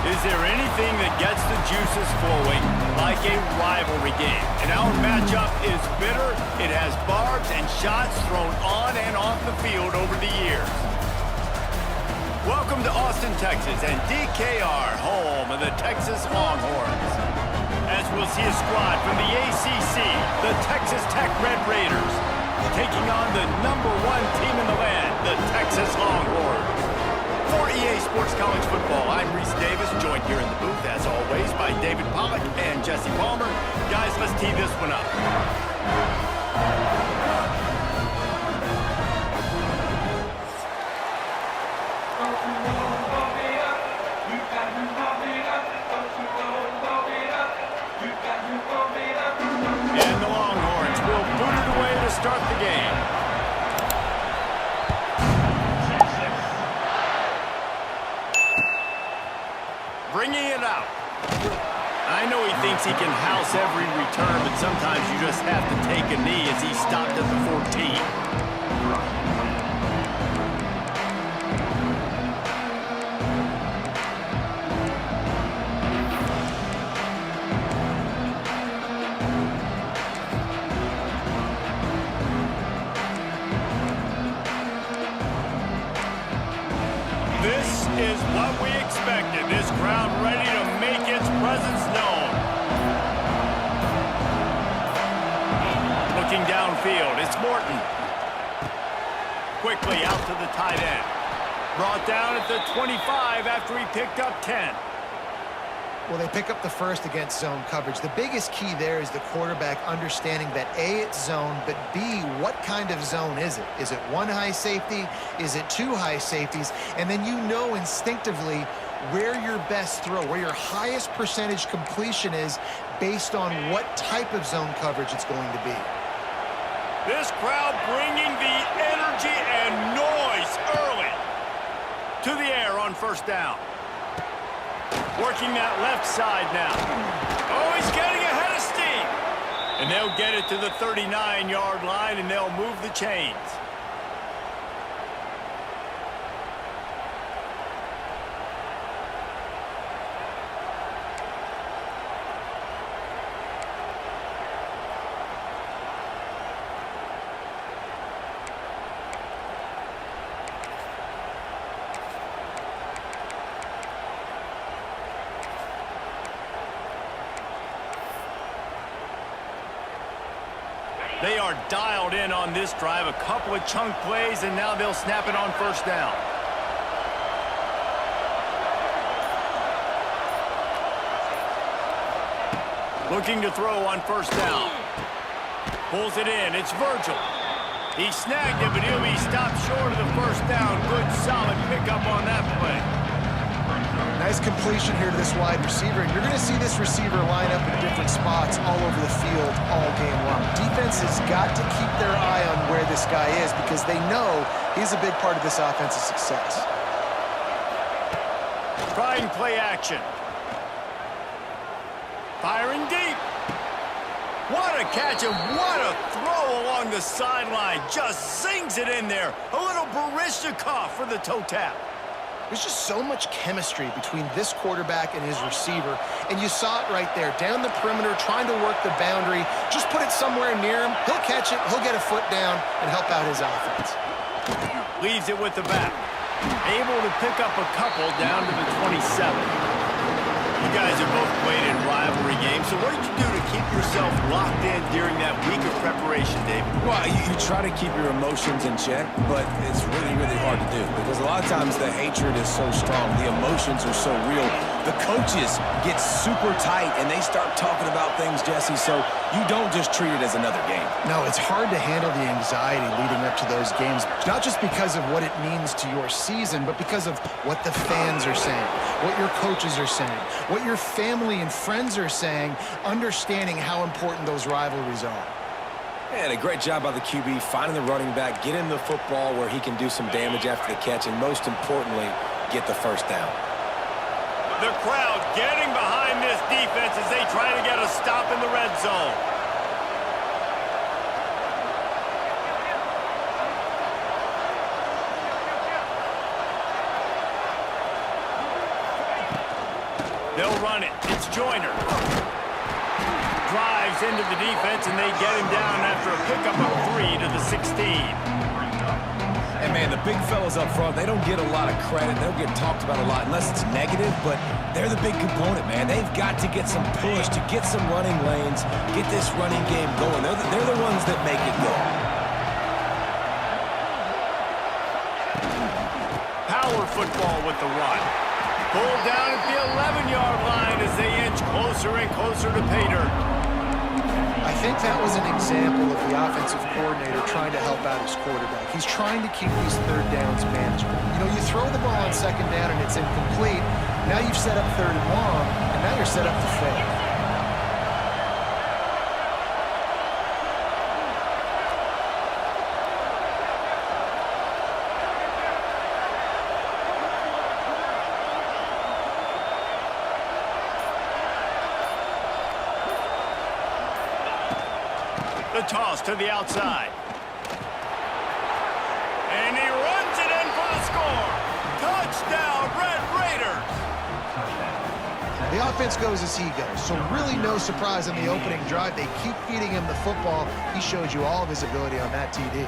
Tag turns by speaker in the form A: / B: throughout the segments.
A: Is there anything that gets the juices flowing like a rivalry game? And our matchup is bitter. It has barbs and shots thrown on and off the field over the years. Welcome to Austin, Texas, and DKR, home of the Texas Longhorns. As we'll see a squad from the ACC, the Texas Tech Red Raiders, taking on the #1 team in the land, the Texas Longhorns. For EA Sports College Football, I'm Reese Davis, joined here in the booth, as always, by David Pollack and Jesse Palmer. Guys, let's tee this one up. And the Longhorns will boot it away to start the game. Bringing it out. I know he thinks he can house every return, but sometimes you just have to take a knee as he stopped at the 14. This is what we expected. This crowd ready to make its presence known. Looking downfield, it's Morton. Quickly out to the tight end. Brought down at the 25 after he picked up 10.
B: Well, they pick up the first against zone coverage. The biggest key there is the quarterback understanding that A, it's zone, but B, what kind of zone is it? Is it one high safety? Is it two high safeties? And then you know instinctively where your best throw, where your highest percentage completion is based on what type of zone coverage it's going to be.
A: This crowd bringing the energy and noise early. To the air on first down. Working that left side now. Oh, he's getting ahead of steam. And they'll get it to the 39-yard line, and they'll move the chains. They are dialed in on this drive. A couple of chunk plays, and now they'll snap it on first down. Looking to throw on first down. Pulls it in. It's Virgil. He snagged it, but he'll be stopped short of the first down. Good, solid pickup on that play.
B: Nice completion here to this wide receiver, and you're going to see this receiver line up in different spots all over the field all game long. Defense has got to keep their eye on where this guy is because they know he's a big part of this offense's success.
A: Trying play action. Firing deep. What a catch and what a throw along the sideline. Just zings it in there. A little Barishnikov for the toe tap.
B: There's just so much chemistry between this quarterback and his receiver, and you saw it right there. Down the perimeter, trying to work the boundary. Just put it somewhere near him. He'll catch it, he'll get a foot down, and help out his offense.
A: Leaves it with the back. Able to pick up a couple down to the 27. You guys have both played in rivalry games, so what did you do to keep yourself locked in during that week of preparation, David?
C: Well, you try to keep your emotions in check, but it's really, really hard to do because a lot of times the hatred is so strong. The emotions are so real. The coaches get super tight, and they start talking about things, Jesse, so you don't just treat it as another game.
B: No, it's hard to handle the anxiety leading up to those games, not just because of what it means to your season, but because of what the fans are saying, what your coaches are saying, what your family and friends are saying, understanding how important those rivalries are.
C: And a great job by the QB, finding the running back, getting the football where he can do some damage after the catch, and most importantly, get the first down.
A: The crowd getting behind this defense as they try to get a stop in the red zone. They'll run it. It's Joyner. Drives into the defense, and they get him down after a pickup of 3 to the 16.
C: And, man, the big fellas up front, they don't get a lot of credit. They don't get talked about a lot unless it's negative, but they're the big component, man. They've got to get some push, to get some running lanes, get this running game going. They're the ones that make it go.
A: Power football with the run. Pulled down at the 11-yard line as they inch closer and closer to pay dirt.
B: I think that was an example of the offensive coordinator trying to help out his quarterback. He's trying to keep these third downs manageable. You know, you throw the ball on second down and it's incomplete. Now you've set up third and long, and now you're set up to fail.
A: The toss to the outside. And he runs it in for the score. Touchdown, Red Raiders.
B: The offense goes as he goes, so really no surprise on the opening drive. They keep feeding him the football. He showed you all of his ability on that TD.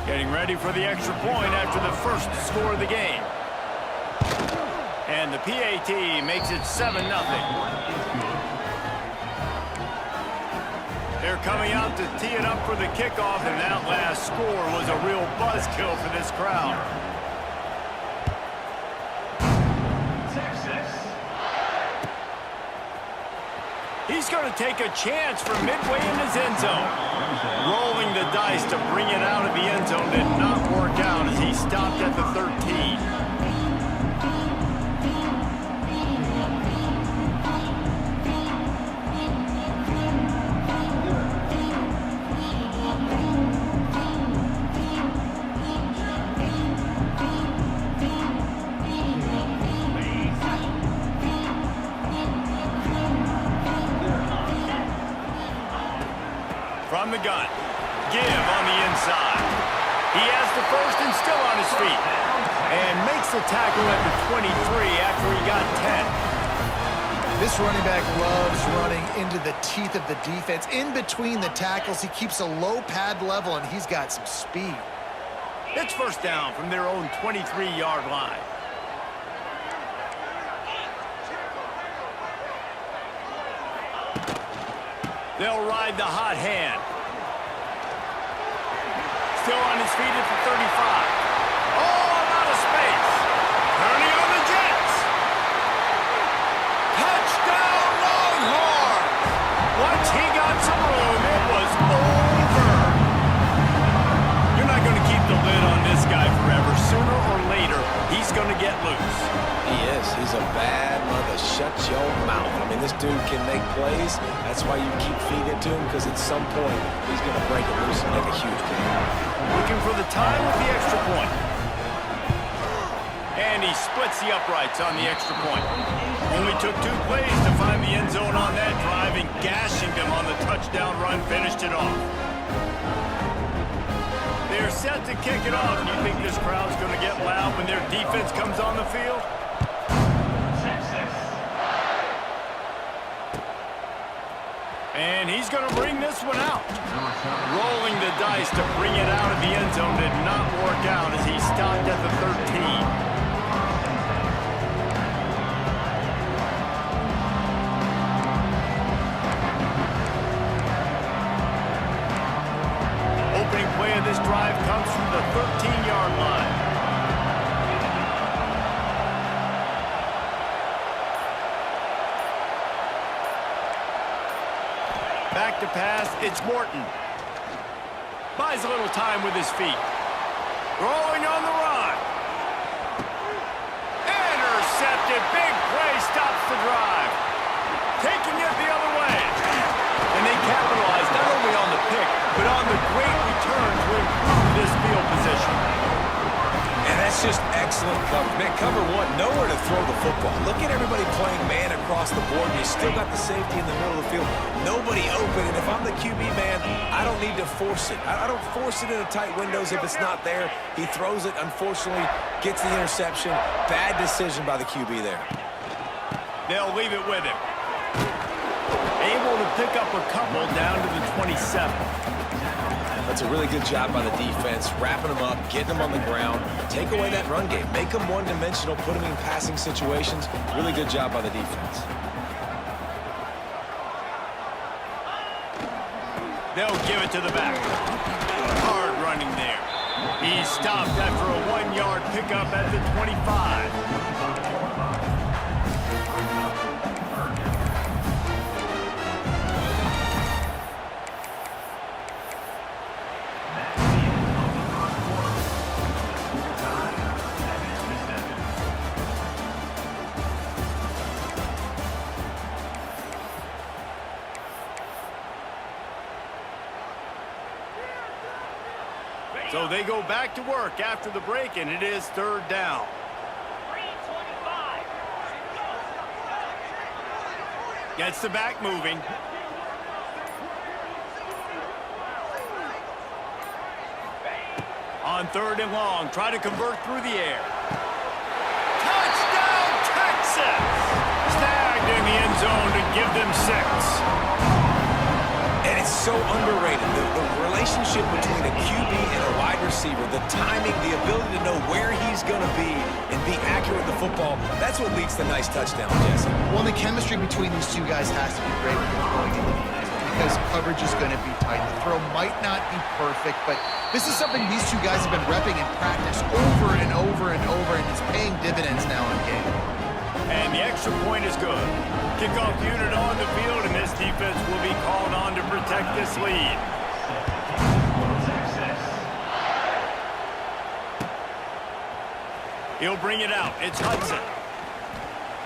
A: Getting ready for the extra point after the first score of the game. And the PAT makes it 7-0. They're coming out to tee it up for the kickoff, and that last score was a real buzzkill for this crowd. He's going to take a chance from midway in his end zone. Rolling the dice to bring it out of the end zone did not work out as he stopped at the 13. From the gun, give on the inside. He has the first and still on his feet. And makes the tackle at the 23 after he got 10.
B: This running back loves running into the teeth of the defense. In between the tackles, he keeps a low pad level, and he's got some speed.
A: It's first down from their own 23-yard line. They'll ride the hot hand. Still on his feet at the 35. Oh, out of space. Turning on the Jets. Touchdown, Longhorns. Once he got some room, it was over. You're not going to keep the lid on this guy forever. Sooner or later, he's going to get loose.
C: He is. He's a bad mother. Shut your mouth. I mean, this dude can make plays. That's why you keep feeding it to him, because at some point, he's going to break it loose and make a huge play.
A: Looking for the time with the extra point. And he splits the uprights on the extra point. Only took 2 plays to find the end zone on that drive, and gashing them on the touchdown run finished it off. They're set to kick it off. Do you think this crowd's going to get loud when their defense comes on the field? And he's going to bring this one out. Rolling the dice to bring it out of the end zone did not work out as he stopped at the 13. Opening play of this drive comes from the 13-yard line. Back to pass, it's Morton. Buys a little time with his feet. Rolling on the run. Intercepted, big play, stops the drive. Taking it the other way. And they capitalize not only on the pick, but on the great return to improve this field position.
C: And that's That's just excellent coverage. Man, cover one, nowhere to throw the football. Look at everybody playing man across the board. You still got the safety in the middle of the field. Nobody open, and if I'm the QB, man, I don't need to force it. I don't force it into tight windows if it's not there. He throws it, unfortunately, gets the interception. Bad decision by the QB there.
A: They'll leave it with him. Able to pick up a couple down to the 27.
C: That's a really good job by the defense, wrapping them up, getting them on the ground. Take away that run game. Make them one-dimensional, put them in passing situations. Really good job by the defense.
A: They'll give it to the back. Hard running there. He's stopped after a 1-yard pickup at the 25. So they go back to work after the break, and it is 3rd down. Gets the back moving. On 3rd and long, try to convert through the air. Touchdown, Texas! Snagged in the end zone to give them 6.
C: And it's so underrated. The relationship between a QB and a wide receiver, the timing, the ability to know where he's going to be and be accurate with the football, that's what leads to nice touchdowns, Jesse.
B: Well, the chemistry between these two guys has to be great when they're going into defense because coverage is going to be tight. The throw might not be perfect, but this is something these two guys have been repping in practice over and over and over, and it's paying dividends now in game.
A: And the extra point is good. Kickoff unit on the field, and this defense will be called on to protect this lead. He'll bring it out. It's Hudson.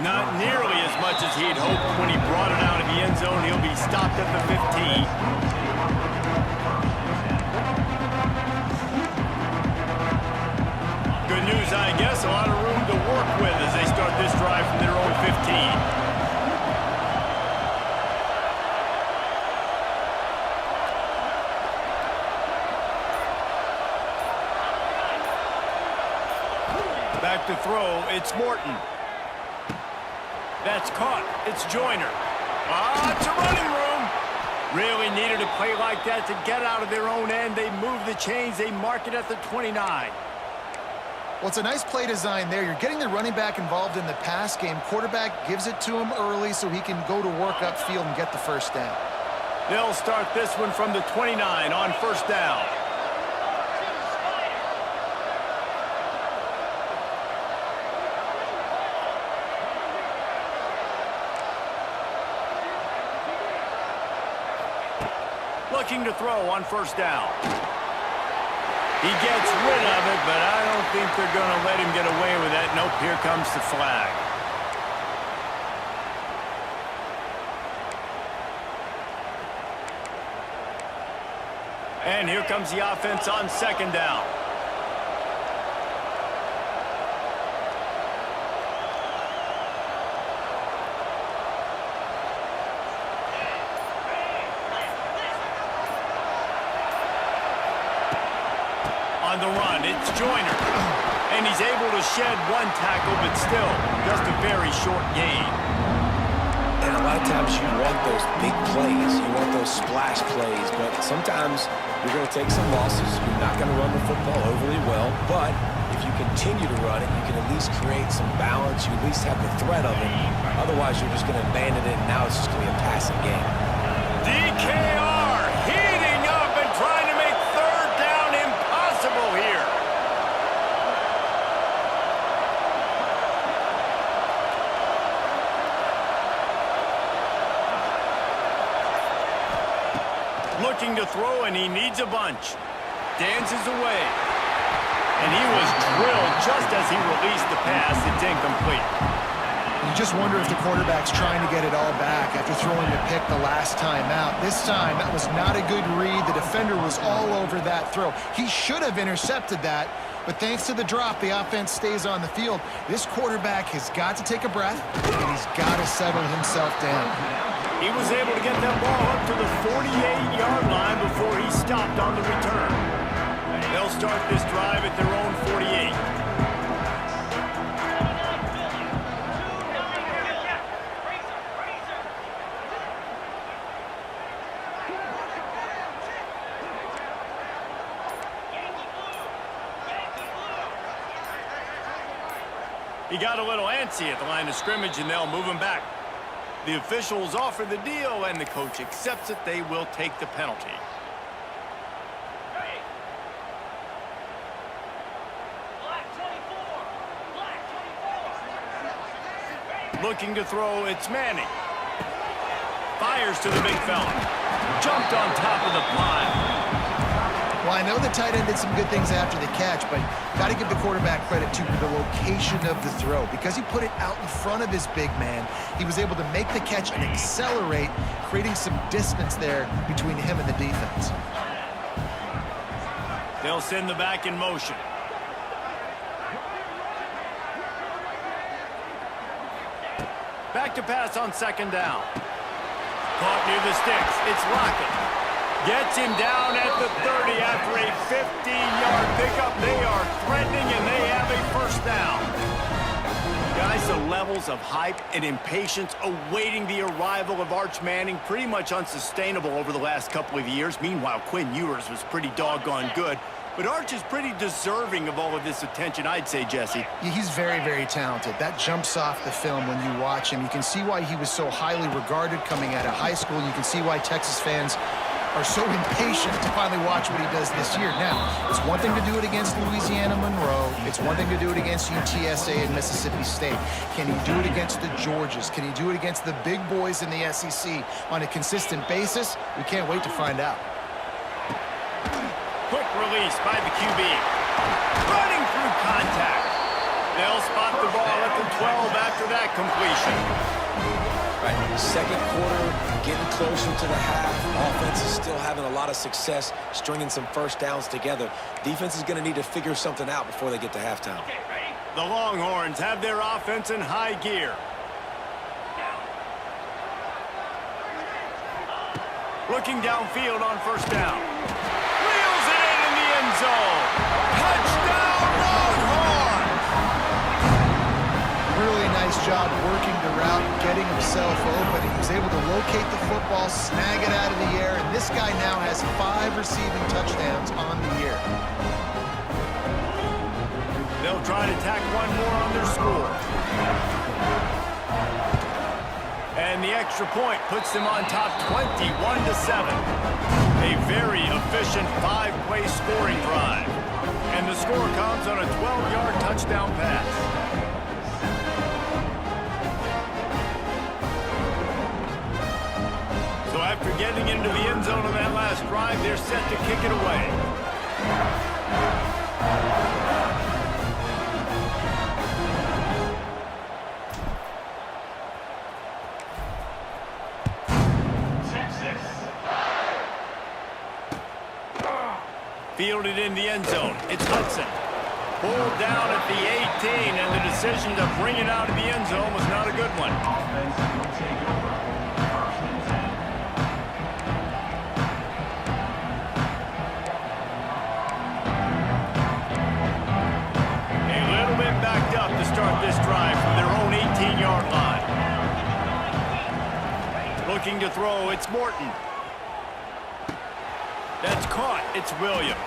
A: Not nearly as much as he'd hoped when he brought it out of the end zone. He'll be stopped at the 15. Good news, I guess. A lot of room to work with as they start this drive from their own 15. Back to throw, it's Morton. That's caught, it's Joyner. It's a running room. Really needed a play like that to get out of their own end. They move the chains, they mark it at the 29.
B: Well, it's a nice play design there. You're getting the running back involved in the pass game. Quarterback gives it to him early so he can go to work upfield and get the 1st down.
A: They'll start this one from the 29 on 1st down. Looking to throw on 1st down. He gets rid of it, but I don't think they're going to let him get away with that. Nope, here comes the flag. And here comes the offense on 2nd down. On the run, it's Joyner. And he's able to shed 1 tackle, but still, just a very short gain.
C: And a lot of times you want those big plays. You want those splash plays. But sometimes you're going to take some losses. You're not going to run the football overly well. But if you continue to run it, you can at least create some balance. You at least have the threat of it. Otherwise, you're just going to abandon it, and now it's just going to be a passing game.
A: DKR heating up and trying to make 3rd down impossible here. Looking to throw, and he needs a bunch. Dances away. And he was drilled just as he released the pass. It's incomplete.
B: You just wonder if the quarterback's trying to get it all back after throwing the pick the last time out. This time, that was not a good read. The defender was all over that throw. He should have intercepted that, but thanks to the drop, the offense stays on the field. This quarterback has got to take a breath, and he's got to settle himself down.
A: He was able to get that ball up to the 48-yard line before he stopped on the return. They'll start this drive at their own 48. He got a little antsy at the line of scrimmage, and they'll move him back. The officials offer the deal, and the coach accepts it. They will take the penalty. Looking to throw, it's Manning. Fires to the big fella. Jumped on top of the pile.
B: Well, I know the tight end did some good things after the catch, but got to give the quarterback credit to the location of the throw. Because he put it out in front of his big man, he was able to make the catch and accelerate, creating some distance there between him and the defense.
A: They'll send the back in motion. Back to pass on second down. Caught near the sticks. It's Lockett. Gets him down at the 30 after a 15-yard pickup. They are threatening, and they have a first down. Guys, the levels of hype and impatience awaiting the arrival of Arch Manning pretty much unsustainable over the last couple of years. Meanwhile, Quinn Ewers was pretty doggone good. But Arch is pretty deserving of all of this attention, I'd say, Jesse.
B: Yeah, he's very, very talented. That jumps off the film when you watch him. You can see why he was so highly regarded coming out of high school. You can see why Texas fans are so impatient to finally watch what he does this year. Now, it's one thing to do it against Louisiana Monroe. It's one thing to do it against UTSA and Mississippi State. Can he do it against the Georgias? Can he do it against the big boys in the SEC on a consistent basis? We can't wait to find out.
A: Quick release by the QB. Running through contact. They'll spot the ball at the 12 after that completion.
C: Right, second quarter, getting closer to the half. Offense is still having a lot of success stringing some first downs together. Defense is going to need to figure something out before they get to halftime.
A: Okay, ready? The Longhorns have their offense in high gear. Looking downfield on first down. Wheels it in the end zone. Touchdown, Longhorns!
B: Really nice job working the route, getting himself open. He was able to locate the football, snag it out of the air, and this guy now has 5 receiving touchdowns on the year.
A: They'll try to tack one more on their score. And the extra point puts them on top 21-7. A very efficient 5-play scoring drive. And the score comes on a 12-yard touchdown pass. So after getting into the end zone on that last drive, they're set to kick it away. Fielded in the end zone. It's Hudson. Pulled down at the 18, and the decision to bring it out of the end zone was not a good one. A little bit backed up to start this drive from their own 18-yard line. Looking to throw, it's Morton. That's caught. It's Williams.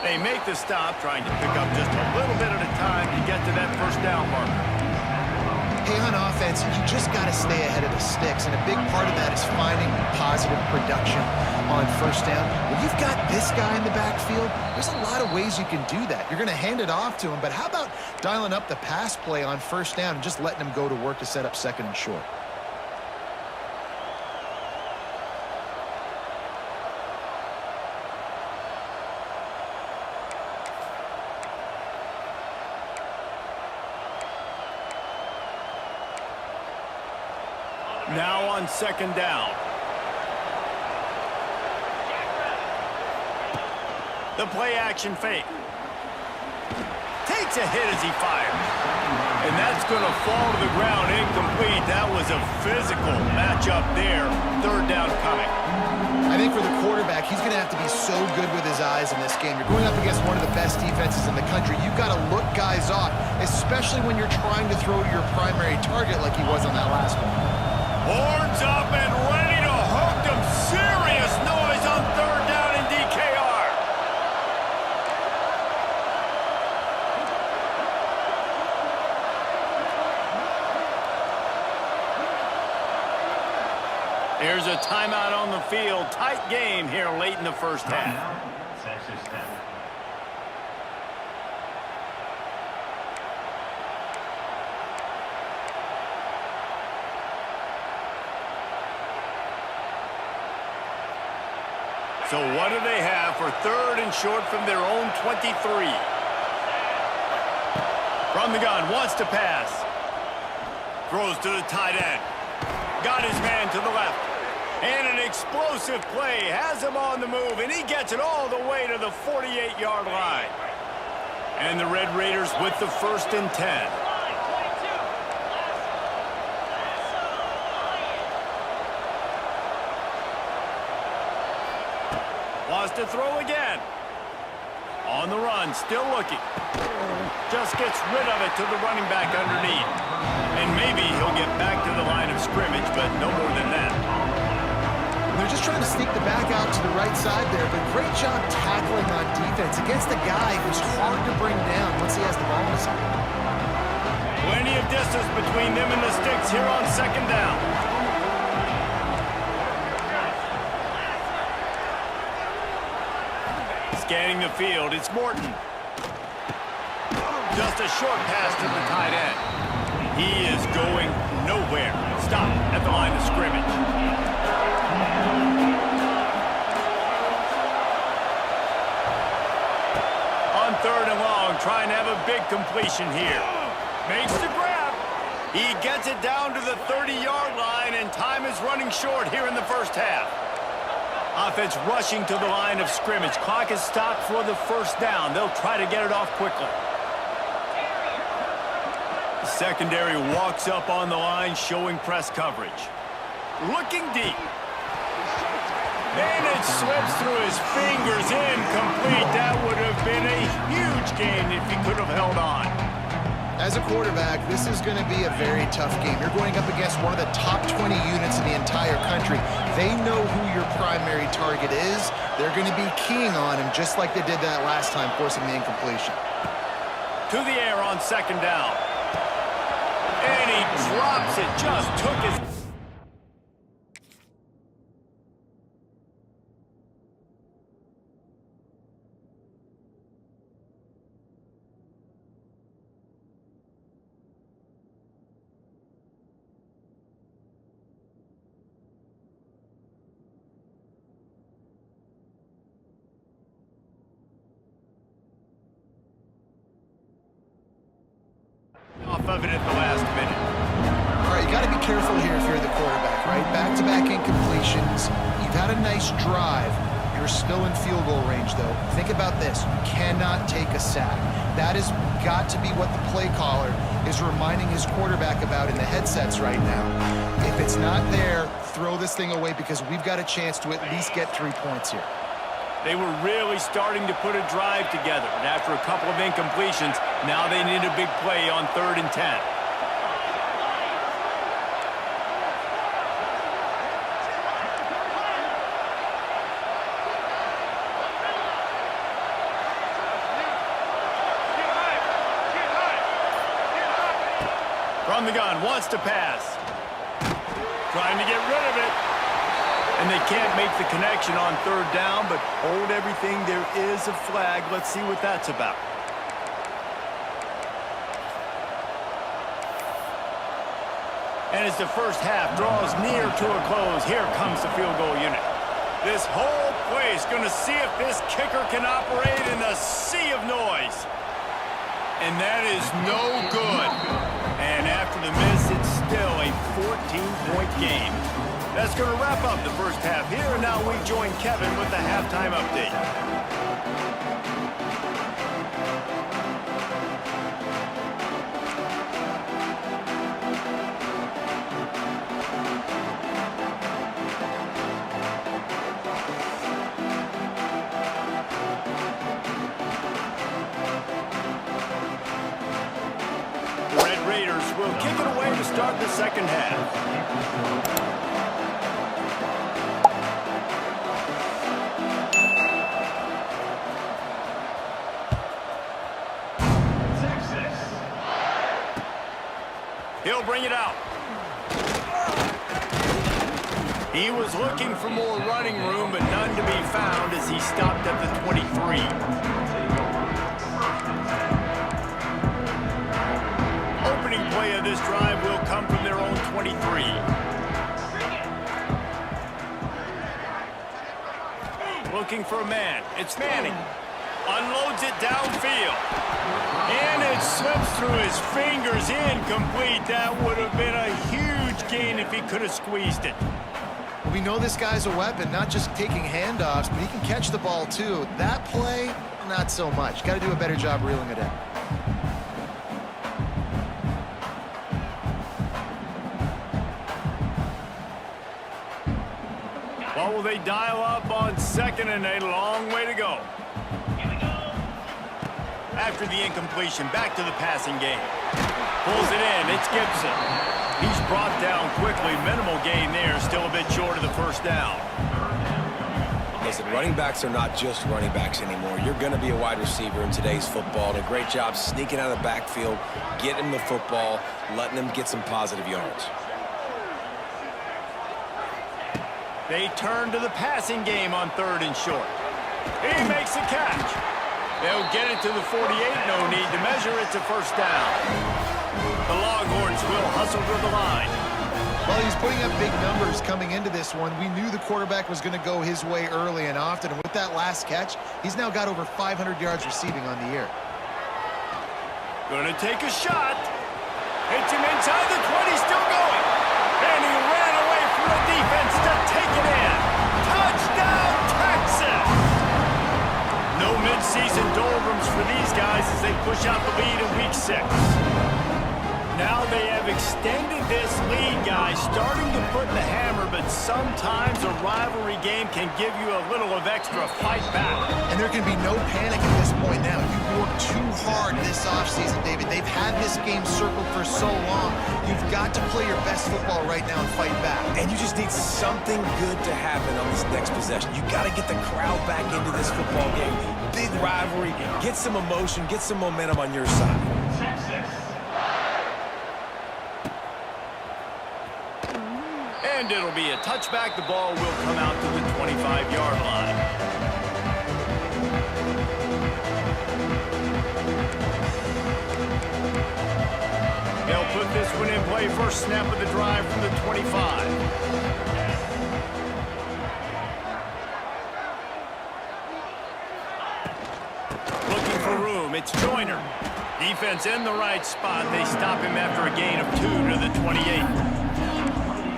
A: They make the stop, trying to pick up just a little bit at a time to get to that first down marker.
B: Hey, on offense, you just got to stay ahead of the sticks, and a big part of that is finding positive production on first down. When you've got this guy in the backfield, there's a lot of ways you can do that. You're going to hand it off to him, but how about dialing up the pass play on first down and just letting him go to work to set up second and short?
A: Now on second down. The play action fake. Takes a hit as he fires. And that's going to fall to the ground incomplete. That was a physical matchup there. Third down coming.
B: I think for the quarterback, he's going to have to be so good with his eyes in this game. You're going up against one of the best defenses in the country. You've got to look guys off, especially when you're trying to throw to your primary target like he was on that last one.
A: Horns up and ready to hook them. Serious noise on third down in DKR. There's a timeout on the field. Tight game here late in the first half.
D: Texas Tech.
A: So what do they have for third and short from their own 23? From the gun, wants to pass. Throws to the tight end. Got his man to the left. And an explosive play has him on the move, and he gets it all the way to the 48-yard line. And the Red Raiders with the 1st and 10. Wants to throw again. On the run, still looking. Just gets rid of it to the running back underneath. And maybe he'll get back to the line of scrimmage, but no more than that.
B: They're just trying to sneak the back out to the right side there, but great job tackling on defense against a guy who's hard to bring down once he has the ball in his hand.
A: Plenty of distance between them and the sticks here on second down. Scanning the field, it's Morton. Just a short pass to the tight end. He is going nowhere. Stop at the line of scrimmage. On third and long, trying to have a big completion here. Makes the grab. He gets it down to the 30-yard line, and time is running short here in the first half. Offense rushing to the line of scrimmage. Clock is stopped for the first down. They'll try to get it off quickly. The secondary walks up on the line, showing press coverage. Looking deep. And it slips through his fingers, incomplete. That would have been a huge gain if he could have held on.
B: As a quarterback, this is going to be a very tough game. You're going up against one of the top 20 units in the entire country. They know who your primary target is. They're going to be keying on him just like they did that last time, forcing the incompletion.
A: To the air on second down. And he drops it, just took his... off of it at the last minute.
B: All right, you got to be careful here if you're the quarterback, right? Back-to-back incompletions. You've had a nice drive. You're still in field goal range, though. Think about this. You cannot take a sack. That has got to be what the play caller is reminding his quarterback about in the headsets right now. If it's not there, throw this thing away because we've got a chance to at least get 3 points here.
A: They were really starting to put a drive together, and after a couple of incompletions, now they need a big play on 3rd and 10. From the gun, wants to pass. Trying to get rid of it. And they can't make the connection on 3rd down, but hold everything. There is a flag. Let's see what that's about. And as the first half draws near to a close, here comes the field goal unit. This whole place going to see if this kicker can operate in the sea of noise. And that is no good. And after the miss, it's still a 14-point game. That's going to wrap up the first half here. And now we join Kevin with the halftime update. Will kick it away to start the second half. He'll bring it out. He was looking for more running room, but none to be found as he stopped at the 23. Play of this drive will come from their own 23. Looking for a man. It's Manning. Unloads it downfield. And it slips through his fingers. Incomplete. That would have been a huge gain if he could have squeezed it.
B: We know this guy's a weapon, not just taking handoffs, but he can catch the ball too. That play, not so much. Got to do a better job reeling it in.
A: Well, will they dial up on second and a long way to go? After the incompletion, back to the passing game. Pulls it in. It's Gibson. He's brought down quickly. Minimal gain there. Still a bit short of the first down.
C: Listen, running backs are not just running backs anymore. You're going to be a wide receiver in today's football. And a great job sneaking out of the backfield, getting the football, letting them get some positive yards.
A: They turn to the passing game on third and short. He makes the catch. They'll get it to the 48. No need to measure. It's a first down. The Longhorns will hustle to the line.
B: Well, he's putting up big numbers coming into this one. We knew the quarterback was going to go his way early and often. And with that last catch, he's now got over 500 yards receiving on the year.
A: Going to take a shot. Hits him inside the 20. Still going. And he ran away from the defense to take it in. Touchdown, Texas! No midseason doldrums for these guys as they push out the lead in Week 6. Now they have extended this lead, guys, starting to put the hammer, but sometimes a rivalry game can give you a little of extra fight back.
B: And there can be no panic at this point now. You've worked too hard this offseason, David. They've had this game circled for so long. You've got to play your best football right now and fight back.
C: And you just need something good to happen on this next possession. You got to get the crowd back into this football game. Big rivalry. Get some emotion. Get some momentum on your side.
A: And it'll be a touchback. The ball will come out to the 25-yard line. They'll put this one in play. First snap of the drive from the 25. Looking for room. It's Joyner. Defense in the right spot. They stop him after a gain of 2 to the 28.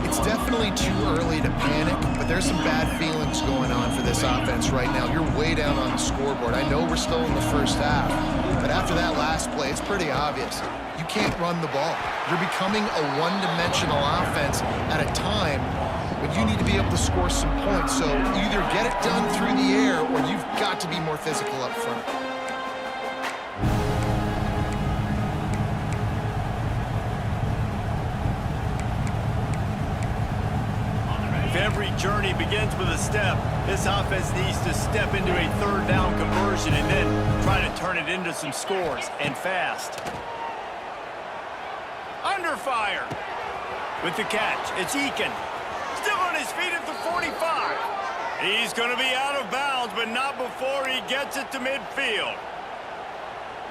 B: It's definitely too early to panic, but there's some bad feelings going on for this offense right now. You're way down on the scoreboard. I know we're still in the first half, but after that last play, it's pretty obvious. You can't run the ball. You're becoming a one-dimensional offense at a time when you need to be able to score some points. So either get it done through the air or you've got to be more physical up front.
A: Every journey begins with a step. This offense needs to step into a third down conversion and then try to turn it into some scores, and fast. Under fire. With the catch, it's Eakin. Still on his feet at the 45. He's going to be out of bounds, but not before he gets it to midfield.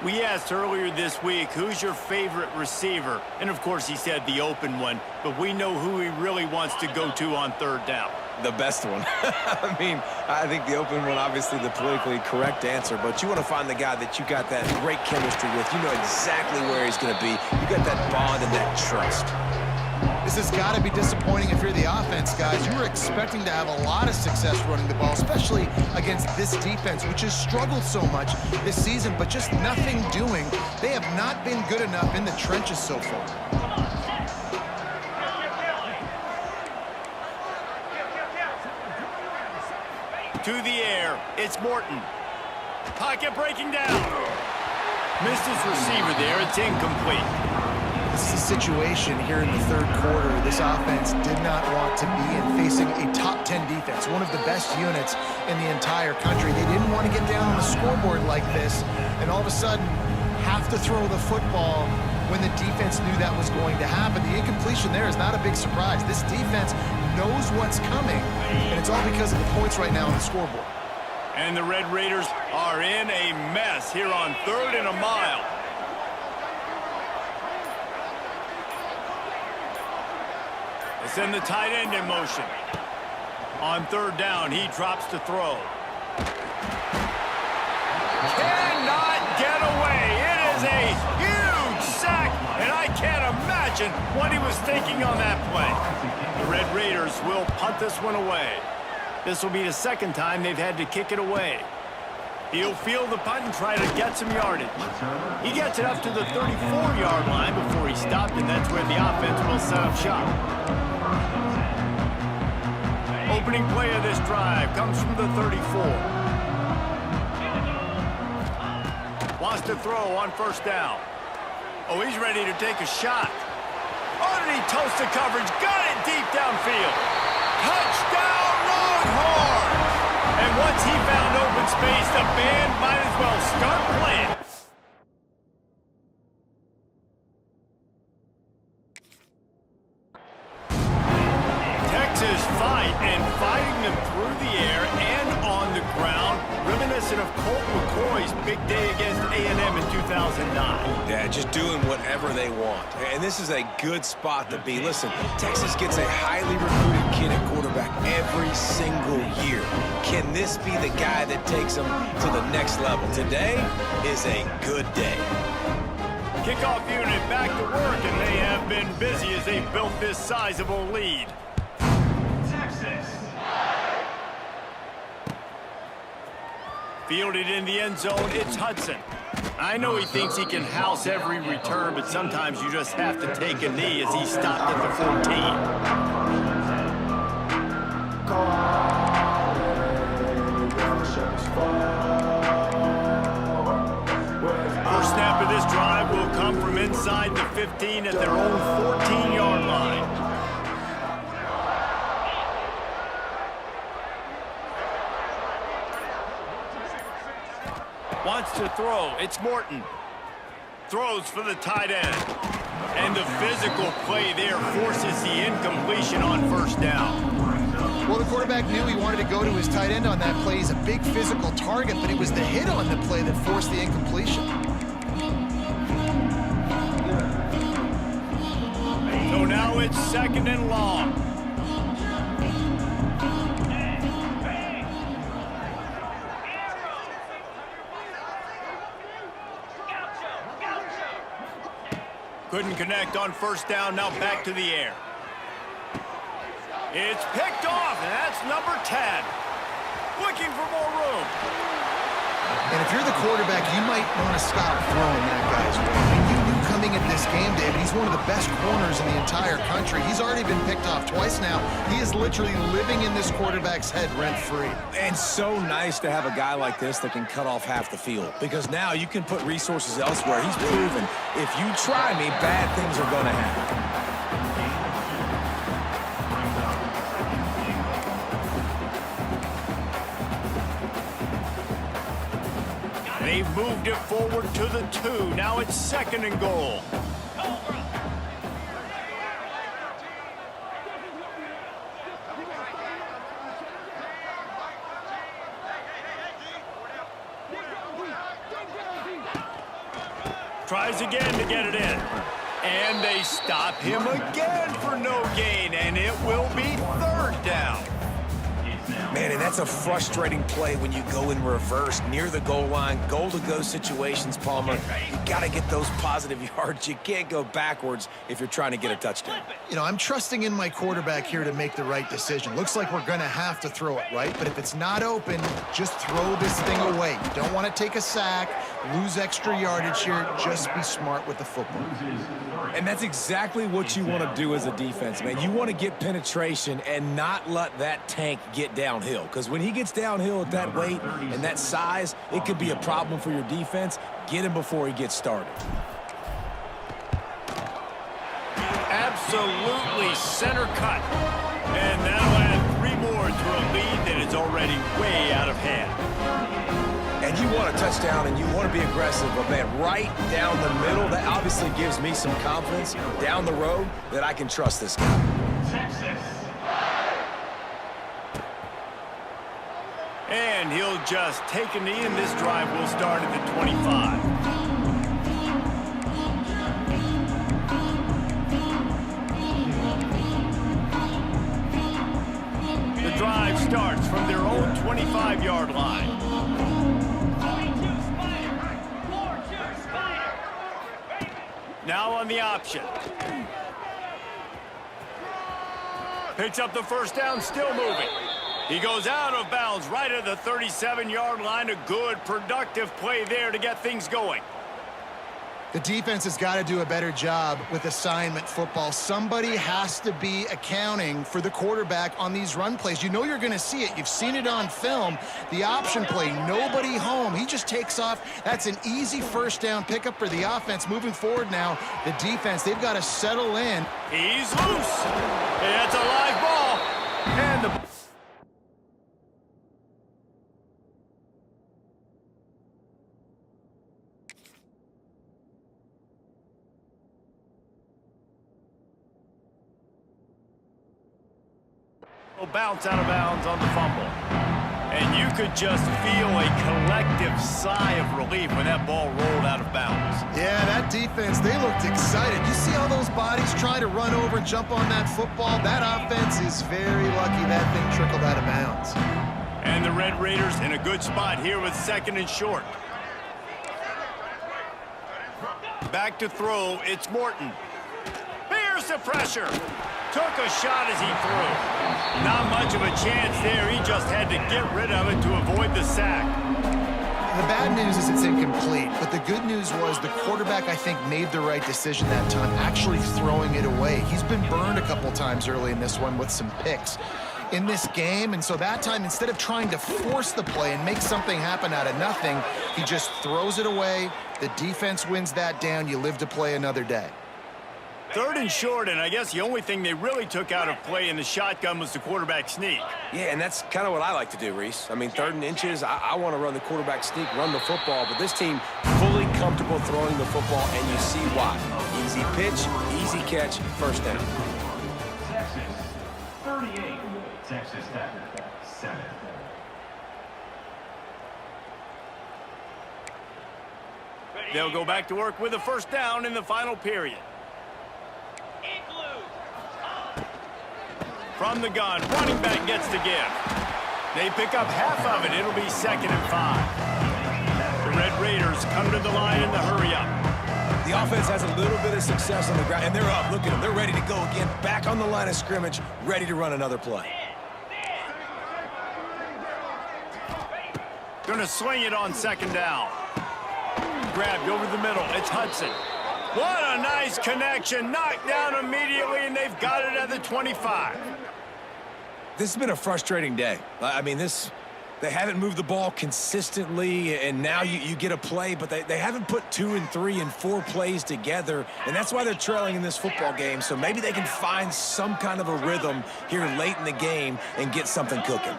A: We asked earlier this week, who's your favorite receiver? And, of course, he said the open one, but we know who he really wants to go to on third down.
C: The best one. I mean, I think the open one, obviously the politically correct answer, but you want to find the guy that you got that great chemistry with. You know exactly where he's going to be. You got that bond and that trust.
B: This has got to be disappointing if you're the offense, guys. You were expecting to have a lot of success running the ball, especially against this defense, which has struggled so much this season, but just nothing doing. They have not been good enough in the trenches so far.
A: To the air, it's Morton. Pocket breaking down. Missed his receiver there, it's incomplete.
B: This is a situation here in the third quarter this offense did not want to be in, facing a top 10 defense, one of the best units in the entire country. They didn't want to get down on the scoreboard like this and all of a sudden have to throw the football when the defense knew that was going to happen. The incompletion there is not a big surprise. This defense knows what's coming, and it's all because of the points right now on the scoreboard.
A: And the Red Raiders are in a mess here on 3rd and a mile. They send the tight end in motion. On 3rd down, he drops to throw. Cannot get away. It is a huge sack, and I can't imagine what he was thinking on that play. The Red Raiders will punt this one away. This will be the second time they've had to kick it away. He'll field the punt and try to get some yardage. He gets it up to the 34-yard line before he stopped, and that's where the offense will set up shop. Opening play of this drive comes from the 34. Wants to throw on 1st down. Oh, he's ready to take a shot. Underneath toast the coverage, got it deep downfield. Touchdown, Longhorns! And once he found open space, the band might as well start playing. Texas fighting them through the air and on the ground, reminiscent of Colt McCoy's big day against A&M in 2009.
C: Yeah, just doing whatever they want. And this is a good spot to be. Listen, Texas gets a highly recruited kid at quarterback every single year. Can this be the guy that takes them to the next level? Today is a good day.
A: Kickoff unit back to work, and they have been busy as they built this sizable lead. Fielded in the end zone, it's Hudson. I know he thinks he can house every return, but sometimes you just have to take a knee as he stopped at the 14. First snap of this drive will come from inside the 15 at their own 14-yard line. Wants to throw. It's Morton. Throws for the tight end. And the physical play there forces the incompletion on 1st down.
B: Well, the quarterback knew he wanted to go to his tight end on that play. He's a big physical target, but it was the hit on the play that forced the incompletion.
A: So now it's 2nd and long. Couldn't connect on 1st down, now back to the air. It's picked off, and that's number 10. Looking for more room.
B: And if you're the quarterback, you might want to stop throwing that guy's way. I mean, you knew coming into this game, David, he's one of the best corners in the entire country. He's already been picked off twice now. He is literally living in this quarterback's head rent-free.
C: And so nice to have a guy like this that can cut off half the field, because now you can put resources elsewhere. He's proven if you try me, bad things are going to happen.
A: They've moved it forward to the 2. Now it's 2nd and goal. Tries again to get it in. And they stop him again for no gain, and it will be 3rd down.
C: Man, and that's a frustrating play when you go in reverse near the goal line, goal-to-go situations, Palmer. You got to get those positive yards. You can't go backwards if you're trying to get a touchdown.
B: You know, I'm trusting in my quarterback here to make the right decision. Looks like we're going to have to throw it, right? But if it's not open, just throw this thing away. You don't want to take a sack, lose extra yardage here. Just be smart with the football.
C: And that's exactly what you want to do as a defense, man. You want to get penetration and not let that tank get downhill. Because when he gets downhill at that weight and that size, it could be a problem for your defense. Get him before he gets started.
A: Absolutely center cut. And that'll add 3 more to a lead that is already way out of hand.
C: And you want a touchdown and you want to be aggressive, but man, right down the middle, that obviously gives me some confidence down the road that I can trust this guy.
A: Texas. And he'll just take a knee, and this drive will start at the 25. The drive starts from their own 25-yard line. Now on the option. Picks up the first down, still moving. He goes out of bounds right at the 37-yard line. A good, productive play there to get things going.
B: The defense has got to do a better job with assignment football. Somebody has to be accounting for the quarterback on these run plays. You know you're going to see it. You've seen it on film. The option play, nobody home. He just takes off. That's an easy first down pickup for the offense. Moving forward now, the defense, they've got to settle in.
A: He's loose. It's a live ball. And the... bounce out of bounds on the fumble. And you could just feel a collective sigh of relief when that ball rolled out of bounds.
B: Yeah, that defense, they looked excited. You see all those bodies trying to run over and jump on that football? That offense is very lucky that thing trickled out of bounds.
A: And the Red Raiders in a good spot here with 2nd and short. Back to throw, it's Morton. Here's the pressure. Took a shot as he threw. Not much of a chance there. He just had to get rid of it to avoid the sack.
B: The bad news is it's incomplete, but the good news was the quarterback, I think, made the right decision that time, actually throwing it away. He's been burned a couple times early in this one with some picks in this game, and so that time, instead of trying to force the play and make something happen out of nothing, he just throws it away. The defense wins that down. You live to play another day.
A: 3rd and short, and I guess the only thing they really took out of play in the shotgun was the quarterback sneak.
C: Yeah, and that's kind of what I like to do, Reese. I mean, 3rd and inches, I want to run the quarterback sneak, run the football, but this team fully comfortable throwing the football, and you see why. Easy pitch, easy catch, first down.
D: Texas, 38. Texas Tech, 7.
A: They'll go back to work with a first down in the final period. From the gun, running back gets the give. They pick up half of it. It'll be 2nd and 5. The Red Raiders come to the line in the hurry up.
C: The offense has a little bit of success on the ground, and they're up. Look at them. They're ready to go again. Back on the line of scrimmage, ready to run another play.
A: Gonna swing it on 2nd down. Grabbed over the middle. It's Hudson. What a nice connection. Knocked down immediately, and they've got it at the 25.
C: This has been a frustrating day. I mean, they haven't moved the ball consistently, and now you get a play, but they haven't put 2 and 3 and 4 plays together, and that's why they're trailing in this football game. So maybe they can find some kind of a rhythm here late in the game and get something cooking.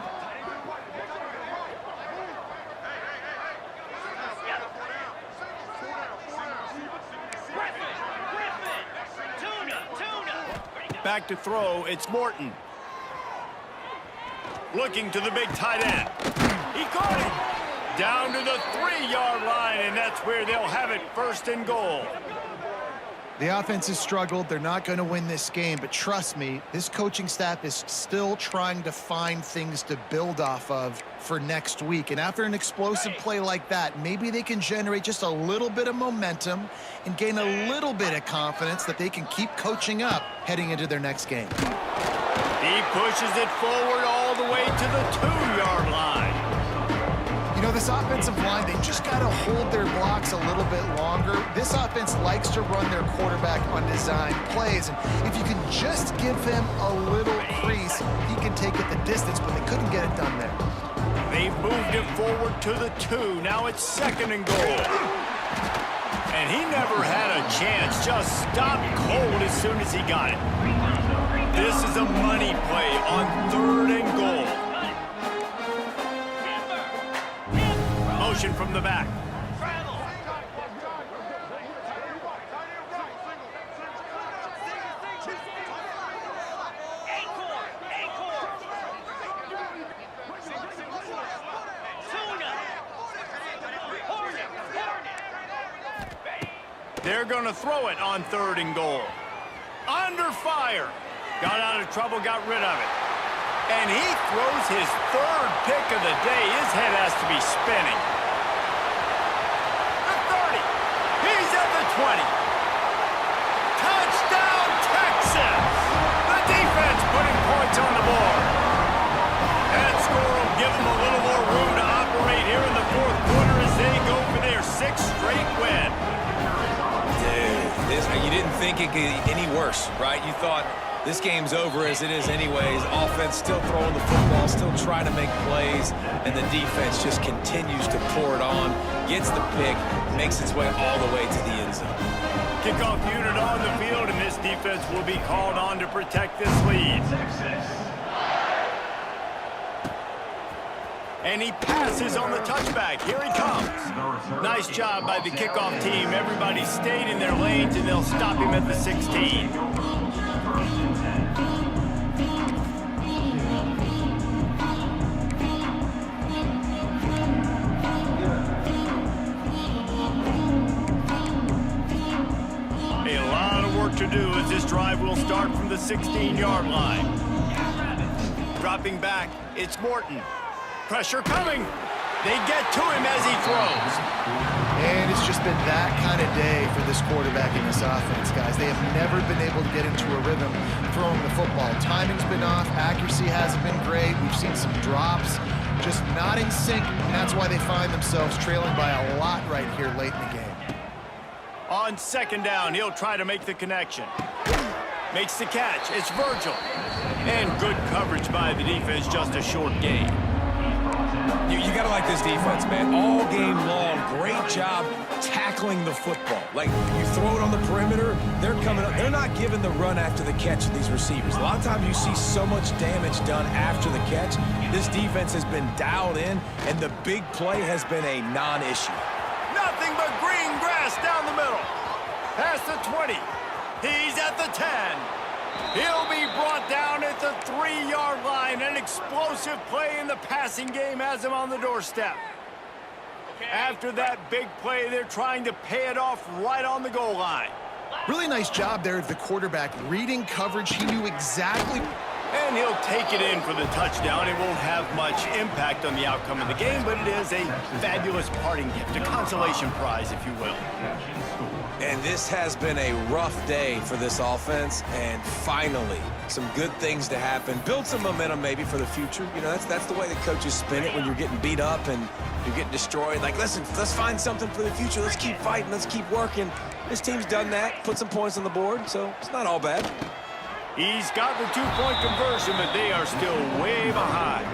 A: Back to throw, it's Morton. Looking to the big tight end. He caught it. Down to the 3-yard line, and that's where they'll have it, 1st and goal.
B: The offense has struggled. They're not going to win this game, but trust me, this coaching staff is still trying to find things to build off of for next week. And after an explosive play like that, maybe they can generate just a little bit of momentum and gain a little bit of confidence that they can keep coaching up heading into their next game.
A: He pushes it forward all the way to the 2-yard line.
B: You know, this offensive line, they just got to hold their blocks a little bit longer. This offense likes to run their quarterback on design plays, and if you can just give him a little crease, he can take it the distance, but they couldn't get it done there.
A: They've moved it forward to the 2. Now it's 2nd and goal. And he never had a chance. Just stopped cold as soon as he got it. This is a money play on 3rd and goal. Motion from the back. They're going to throw it on 3rd and goal. Under fire. Got out of trouble, got rid of it. And he throws his 3rd pick of the day. His head has to be spinning. The 30. He's at the 20. Touchdown, Texas! The defense putting points on the board. That score will give them a little more room to operate here in the 4th quarter as they go for their 6th straight win.
C: You didn't think it could get any worse, right? You thought this game's over as it is anyways. Offense still throwing the football, still trying to make plays, and the defense just continues to pour it on, gets the pick, makes its way all the way to the end zone.
A: Kickoff unit on the field, and this defense will be called on to protect this lead. And he passes on the touchback. Here he comes. Nice job by the kickoff team. Everybody stayed in their lanes, and they'll stop him at the 16. A lot of work to do as this drive will start from the 16-yard line. Dropping back, it's Morton. Pressure coming. They get to him as he throws.
B: And it's just been that kind of day for this quarterback in this offense, guys. They have never been able to get into a rhythm throwing the football. Timing's been off. Accuracy hasn't been great. We've seen some drops, just not in sync, and that's why they find themselves trailing by a lot right here late in the game.
A: On 2nd down, he'll try to make the connection. Makes the catch. It's Virgil. And good coverage by the defense, just a short gain.
C: You got to like this defense, man. All game long, great job tackling the football. Like, you throw it on the perimeter, they're coming up. They're not giving the run after the catch to these receivers. A lot of times you see so much damage done after the catch. This defense has been dialed in, and the big play has been a non-issue.
A: Nothing but green grass down the middle. Past the 20. He's at the 10. He'll be brought down at the 3-yard line. An explosive play in the passing game has him on the doorstep. After that big play, they're trying to pay it off right on the goal line.
B: Really nice job there of the quarterback reading coverage. He knew exactly.
A: And he'll take it in for the touchdown. It won't have much impact on the outcome of the game, but it is a fabulous parting gift, a consolation prize, if you will.
C: And this has been a rough day for this offense, and finally, some good things to happen. Build some momentum maybe for the future. You know, that's the way the coaches spin it when you're getting beat up and you're getting destroyed. Like, listen, let's find something for the future. Let's keep fighting. Let's keep working. This team's done that, put some points on the board, so it's not all bad.
A: He's got the 2-point conversion, but they are still way behind.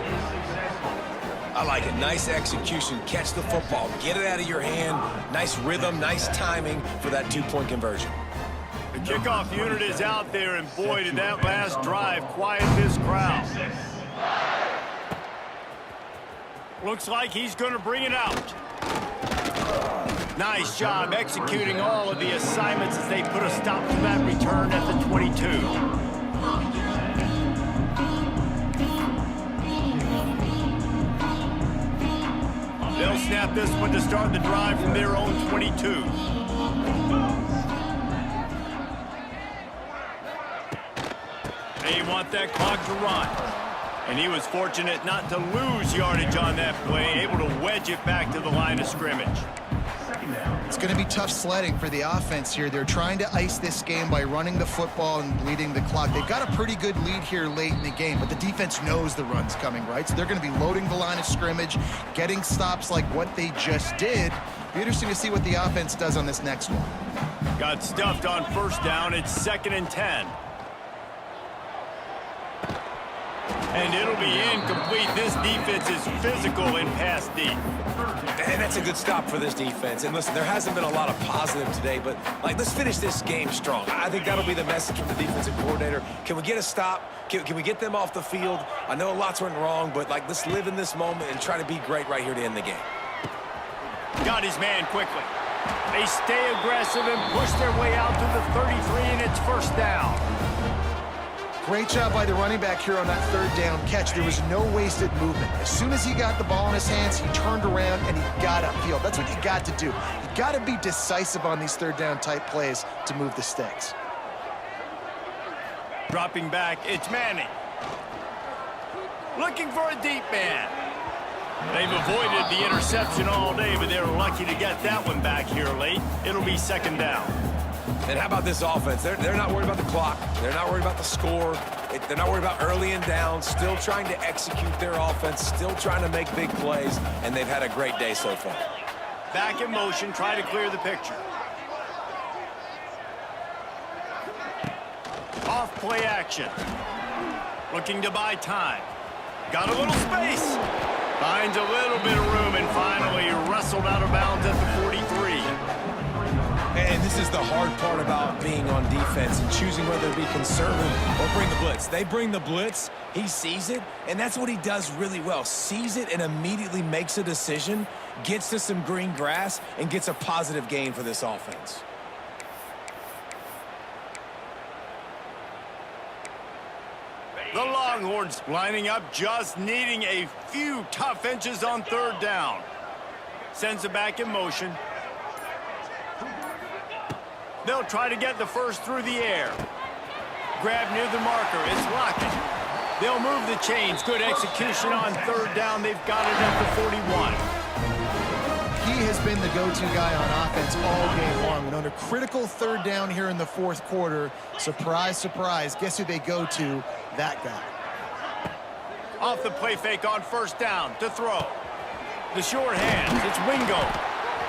C: I like it. Nice execution. Catch the football. Get it out of your hand. Nice rhythm, nice timing for that 2-point conversion.
A: The kickoff unit is out there, and boy, did that last drive quiet this crowd. Looks like he's going to bring it out. Nice job executing all of the assignments as they put a stop to that return at the 22. They'll snap this one to start the drive from their own 22. They want that clock to run. And he was fortunate not to lose yardage on that play, able to wedge it back to the line of scrimmage.
B: It's going to be tough sledding for the offense here. They're trying to ice this game by running the football and bleeding the clock. They've got a pretty good lead here late in the game, but the defense knows the run's coming, right? So they're going to be loading the line of scrimmage, getting stops like what they just did. Be interesting to see what the offense does on this next one.
A: Got stuffed on first down. It's 2nd and 10. And it'll be incomplete. This defense is physical in pass deep.
C: And that's a good stop for this defense. And listen, there hasn't been a lot of positive today, but let's finish this game strong. I think that'll be the message from the defensive coordinator. Can we get a stop? Can we get them off the field? I know lots went wrong, but let's live in this moment and try to be great right here to end the game.
A: Got his man quickly. They stay aggressive and push their way out to the 33, and it's first down.
B: Great job by the running back here on that third down catch. There was no wasted movement. As soon as he got the ball in his hands, he turned around and he got upfield. That's what you got to do. You got to be decisive on these third down type plays to move the sticks.
A: Dropping back, it's Manning. Looking for a deep man. They've avoided the interception all day, but they were lucky to get that one back here late. It'll be 2nd down.
C: And how about this offense? They're not worried about the clock. They're not worried about the score. They're not worried about early and down. Still trying to execute their offense. Still trying to make big plays. And they've had a great day so far.
A: Back in motion, try to clear the picture. Off play action. Looking to buy time. Got a little space. Finds a little bit of room and finally wrestled out of bounds at the 43.
C: And this is the hard part about being on defense and choosing whether to be conservative or bring the blitz. They bring the blitz, he sees it, and that's what he does really well. Sees it and immediately makes a decision, gets to some green grass, and gets a positive gain for this offense.
A: The Longhorns lining up, just needing a few tough inches on third down. Sends it back in motion. They'll try to get the first through the air. Grab near the marker. It's Lockett. They'll move the chains. Good execution on third down. They've got it at the 41.
B: He has been the go-to guy on offense all game long. And on a critical third down here in the fourth quarter, surprise, surprise, guess who they go to? That guy.
A: Off the play fake on first down to throw. The short hands. It's Wingo.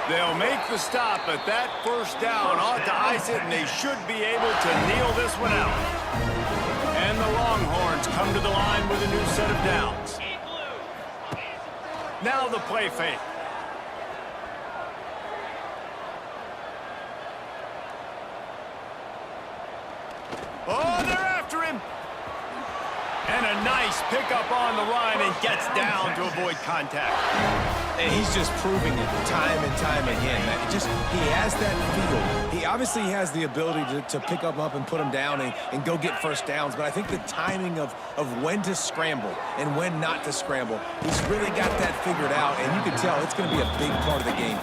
A: They'll make the stop, but that first down ought to ice it, and they should be able to kneel this one out. And the Longhorns come to the line with a new set of downs. Now the play fake. Oh, they're after him. And a nice pickup on the run and gets down to avoid contact.
C: And he's just proving it time and time again. He has that feel. He obviously has the ability to pick up and put him down and go get first downs. But I think the timing of when to scramble and when not to scramble, he's really got that figured out. And you can tell it's going to be a big part of the game.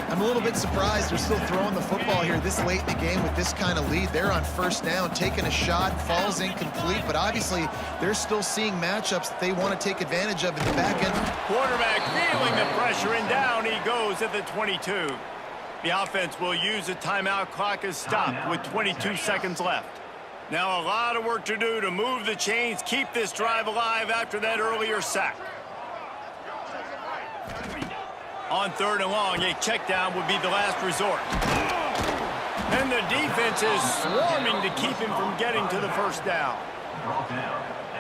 B: I'm a little bit surprised they're still throwing the football here this late in the game with this kind of lead. They're on first down, taking a shot, falls incomplete, but obviously they're still seeing matchups that they want to take advantage of in the back end.
A: Quarterback feeling the pressure, and down he goes at the 22. The offense will use a timeout. Clock is stopped with 22 seconds left. Now a lot of work to do to move the chains, keep this drive alive after that earlier sack. On third and long, a check down would be the last resort. And the defense is swarming to keep him from getting to the first down.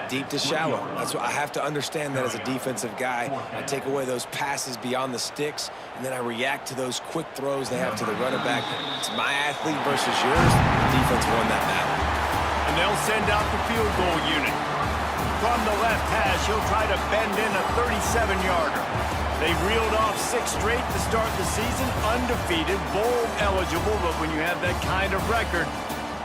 C: Deep to shallow. That's what I have to understand that as a defensive guy. I take away those passes beyond the sticks, and then I react to those quick throws they have to the running back. It's my athlete versus yours. The defense won that battle.
A: And they'll send out the field goal unit. From the left hash, he'll try to bend in a 37-yarder. They've reeled off 6 straight to start the season, undefeated, bowl eligible, but when you have that kind of record,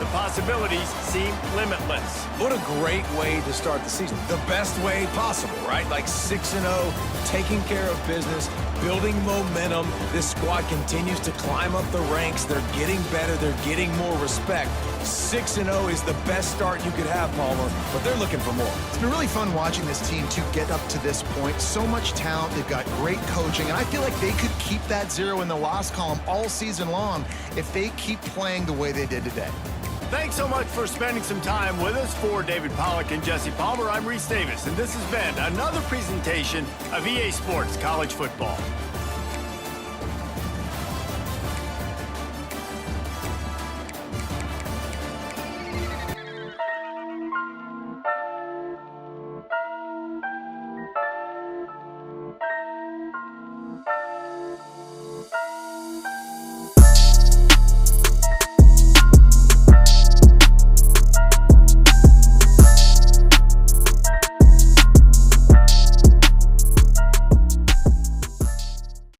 A: The possibilities seem limitless.
C: What a great way to start the season. The best way possible, right? Like 6-0, taking care of business, building momentum. This squad continues to climb up the ranks. They're getting better. They're getting more respect. 6-0 is the best start you could have, Palmer, but they're looking for more.
B: It's been really fun watching this team to get up to this point. So much talent. They've got great coaching, and I feel like they could keep that 0 in the loss column all season long if they keep playing the way they did today.
A: Thanks so much for spending some time with us. For David Pollack and Jesse Palmer, I'm Reese Davis, and this has been another presentation of EA Sports College Football.